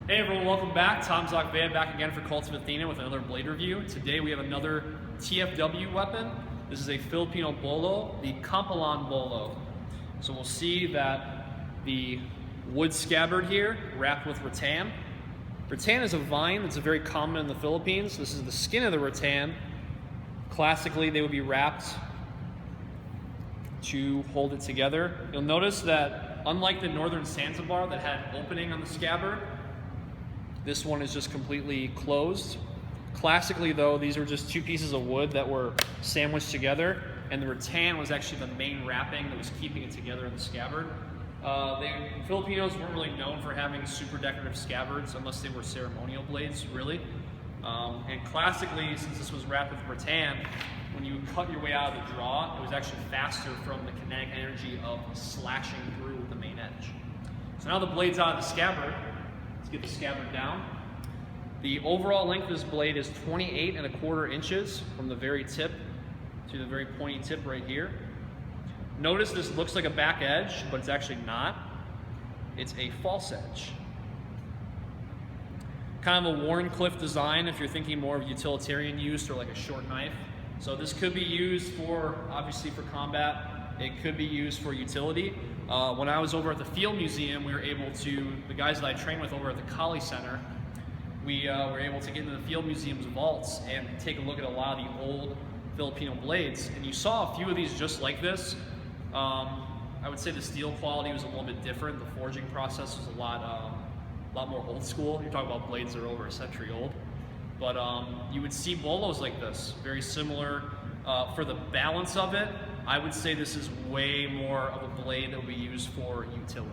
Hey everyone, welcome back. Tom Van back again for Kult of Athena with another blade review. Today we have another TFW weapon. This is a Filipino Bolo, the Kampilan Bolo. So we'll see that the wood scabbard here wrapped with rattan. Rattan is a vine that's very common in the Philippines. This is the skin of the rattan. Classically, they would be wrapped to hold it together. You'll notice that unlike the northern Zanzibar that had an opening on the scabbard, this one is just completely closed. Classically though, these were just two pieces of wood that were sandwiched together, and the rattan was actually the main wrapping that was keeping it together in the scabbard. The Filipinos weren't really known for having super decorative scabbards unless they were ceremonial blades, really. And classically, since this was wrapped with rattan, when you cut your way out of the draw, it was actually faster from the kinetic energy of slashing through the main edge. So now the blade's out of the scabbard. Let's get the scabbard down. The overall length of this blade is 28¼ inches from the very tip to the very pointy tip right here. Notice this looks like a back edge, but it's actually not. It's a false edge. Kind of a Warncliffe design if you're thinking more of utilitarian use or like a short knife. So this could be used for, obviously for combat. It could be used for utility. When I was over at the Field Museum, we were able to, the guys that I trained with over at the Kali Center, we were able to get into the Field Museum's vaults and take a look at a lot of the old Filipino blades. And you saw a few of these just like this. I would say the steel quality was a little bit different. The forging process was a lot more old school. You're talking about blades that are over a century old. But you would see bolos like this, very similar. For the balance of it, I would say this is way more of a blade that we use for utility.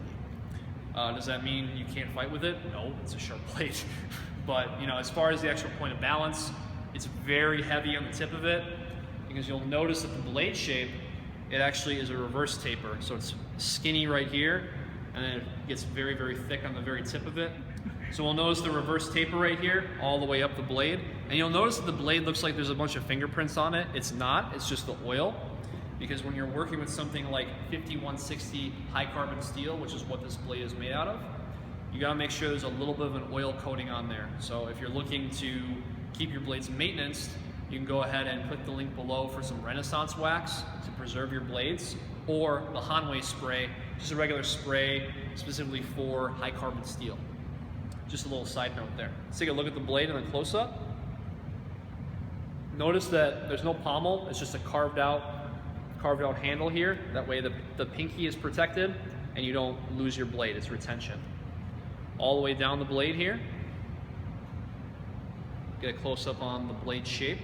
Does that mean you can't fight with it? No, it's a sharp blade. But you know, as far as the actual point of balance, it's very heavy on the tip of it, because you'll notice that the blade shape, it actually is a reverse taper. So it's skinny right here, and then it gets very, very thick on the very tip of it. So we'll notice the reverse taper right here, all the way up the blade. And you'll notice that the blade looks like there's a bunch of fingerprints on it. It's not, it's just the oil. Because when you're working with something like 5160 high carbon steel, which is what this blade is made out of, you gotta make sure there's a little bit of an oil coating on there. So if you're looking to keep your blades maintenance, you can go ahead and put the link below for some Renaissance wax to preserve your blades, or the Hanwei spray, just a regular spray specifically for high carbon steel. Just a little side note there. Let's take a look at the blade in a close-up. Notice that there's no pommel, it's just a carved out handle here. That way the pinky is protected and you don't lose your blade, it's retention. All the way down the blade here. Get a close-up on the blade shape.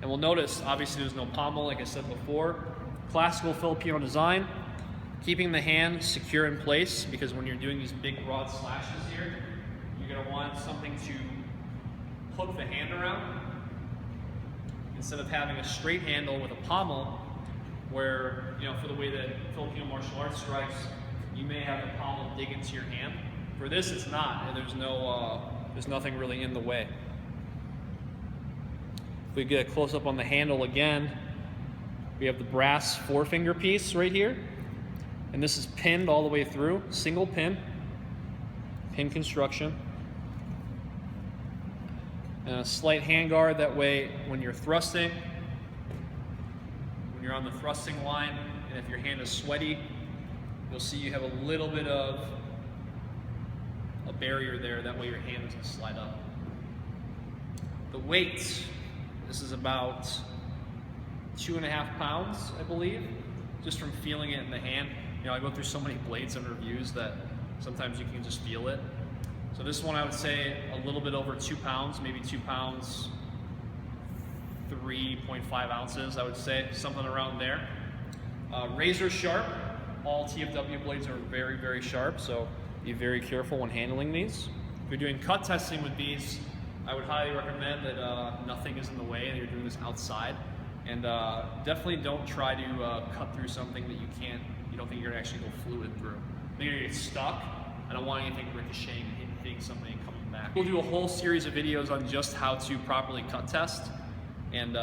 And we'll notice, obviously there's no pommel, like I said before. Classical Filipino design, keeping the hand secure in place, because when you're doing these big broad slashes here, you're gonna want something to hook the hand around, instead of having a straight handle with a pommel, where, you know, for the way that Filipino martial arts strikes, you may have the pommel dig into your hand. For this, it's not, and there's nothing really in the way. If we get a close-up on the handle again, we have the brass forefinger piece right here, and this is pinned all the way through, single pin construction. And a slight handguard, that way when you're thrusting, when you're on the thrusting line, and if your hand is sweaty, you'll see you have a little bit of a barrier there, that way your hand doesn't slide up. The weight, this is about 2.5 pounds, I believe, just from feeling it in the hand. You know, I go through so many blades and reviews that sometimes you can just feel it. So this one I would say a little bit over 2 pounds, maybe 2 pounds, 3.5 ounces, I would say, something around there. Razor sharp. All TFW blades are very, very sharp, so be very careful when handling these. If you're doing cut testing with these, I would highly recommend that nothing is in the way and you're doing this outside. And definitely don't try to cut through something that you don't think you're gonna actually go fluid through. I think you're gonna get stuck. I don't want anything ricocheting, hitting something and coming back. We'll do a whole series of videos on just how to properly cut test, and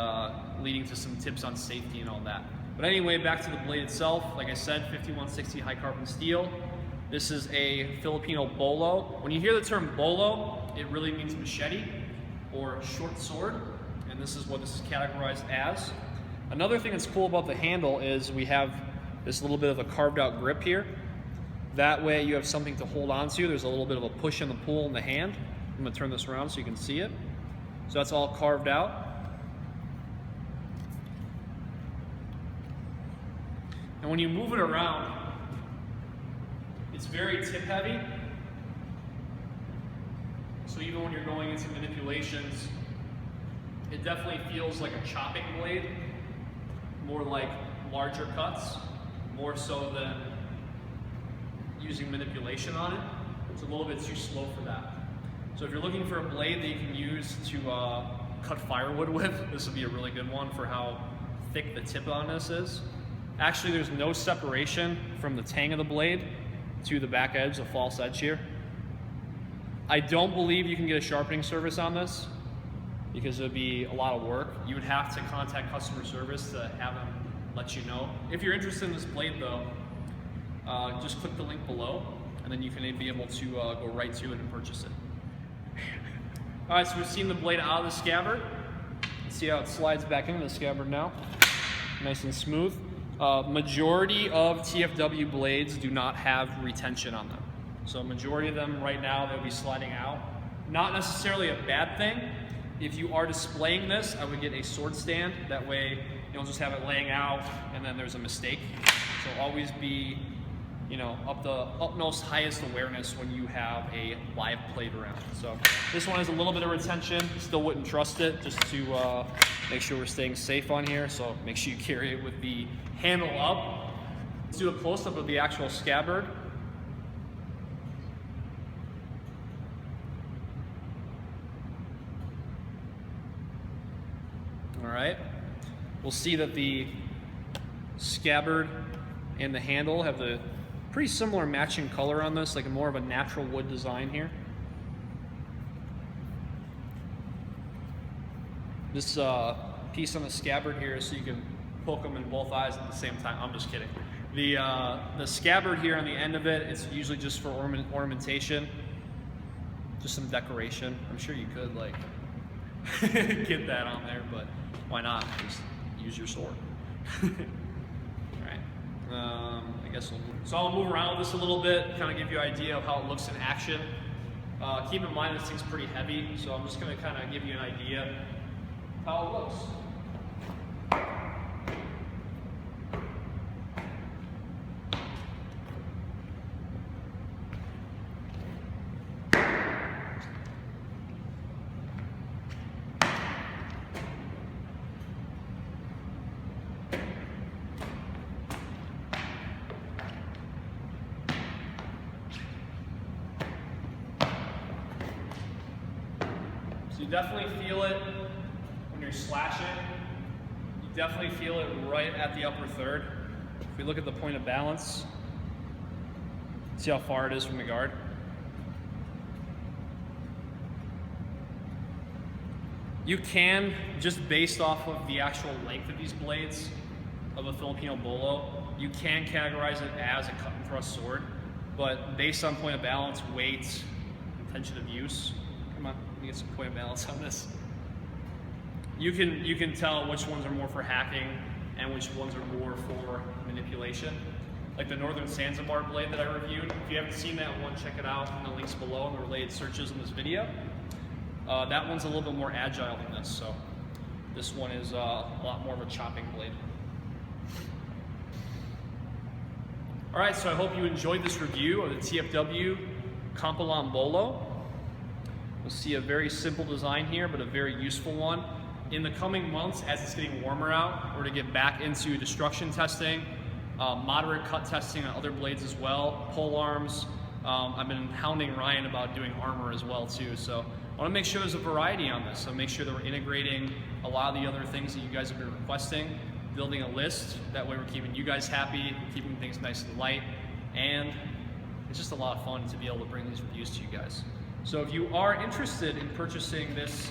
leading to some tips on safety and all that. But anyway, back to the blade itself. Like I said, 5160 high carbon steel. This is a Filipino bolo. When you hear the term bolo, it really means machete or short sword, and this is what this is categorized as. Another thing that's cool about the handle is we have this little bit of a carved out grip here. That way you have something to hold on to. There's a little bit of a push and the pull in the hand. I'm gonna turn this around so you can see it. So that's all carved out. And when you move it around, it's very tip heavy. So even when you're going into manipulations, it definitely feels like a chopping blade, more like larger cuts, more so than using manipulation on it. It's a little bit too slow for that. So if you're looking for a blade that you can use to cut firewood with, this would be a really good one for how thick the tip on this is. Actually, there's no separation from the tang of the blade to the back edge, the false edge here. I don't believe you can get a sharpening service on this because it would be a lot of work. You would have to contact customer service to have them let you know. If you're interested in this blade though, just click the link below and then you can be able to go right to it and purchase it. All right, so we've seen the blade out of the scabbard. Let's see how it slides back into the scabbard now. Nice and smooth. Majority of TFW blades do not have retention on them. So majority of them right now, they'll be sliding out. Not necessarily a bad thing. If you are displaying this, I would get a sword stand. That way you don't just have it laying out and then there's a mistake. So always be, you know, up the utmost highest awareness when you have a live blade around. So this one has a little bit of retention. Still wouldn't trust it, just to make sure we're staying safe on here. So make sure you carry it with the handle up. Let's do a close-up of the actual scabbard. All right, we'll see that the scabbard and the handle have the pretty similar matching color on this, like more of a natural wood design here. This piece on the scabbard here is so you can poke them in both eyes at the same time. I'm just kidding. The scabbard here on the end of it, it's usually just for ornamentation, just some decoration. I'm sure you could like get that on there, but why not? Just use your sword. All right. I guess so I'll move around with this a little bit, kind of give you an idea of how it looks in action. Keep in mind this thing's pretty heavy, so I'm just going to kind of give you an idea of how it looks. You definitely feel it when you're slashing. You definitely feel it right at the upper third. If we look at the point of balance, see how far it is from the guard. You can, just based off of the actual length of these blades of a Filipino bolo, you can categorize it as a cut and thrust sword, but based on point of balance, weight, intention of use, come on, let me get some point of balance on this. You can tell which ones are more for hacking and which ones are more for manipulation. Like the Northern Zanzibar blade that I reviewed. If you haven't seen that one, check it out in the links below in the related searches in this video. That one's a little bit more agile than this, so this one is a lot more of a chopping blade. All right, so I hope you enjoyed this review of the TFW Kampilan Bolo. You'll see a very simple design here, but a very useful one. In the coming months, as it's getting warmer out, we're to get back into destruction testing, moderate cut testing on other blades as well, pole arms. I've been hounding Ryan about doing armor as well too, so I want to make sure there's a variety on this. So make sure that we're integrating a lot of the other things that you guys have been requesting, building a list. That way we're keeping you guys happy, keeping things nice and light, and it's just a lot of fun to be able to bring these reviews to you guys. So if you are interested in purchasing this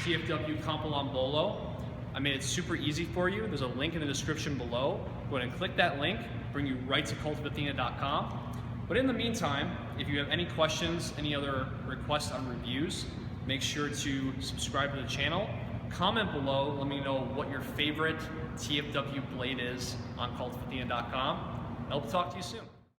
TFW Kampilan Bolo, I made it super easy for you. There's a link in the description below. Go ahead and click that link, bring you right to cultofathena.com. But in the meantime, if you have any questions, any other requests on reviews, make sure to subscribe to the channel. Comment below, let me know what your favorite TFW blade is on cultofathena.com. I'll talk to you soon.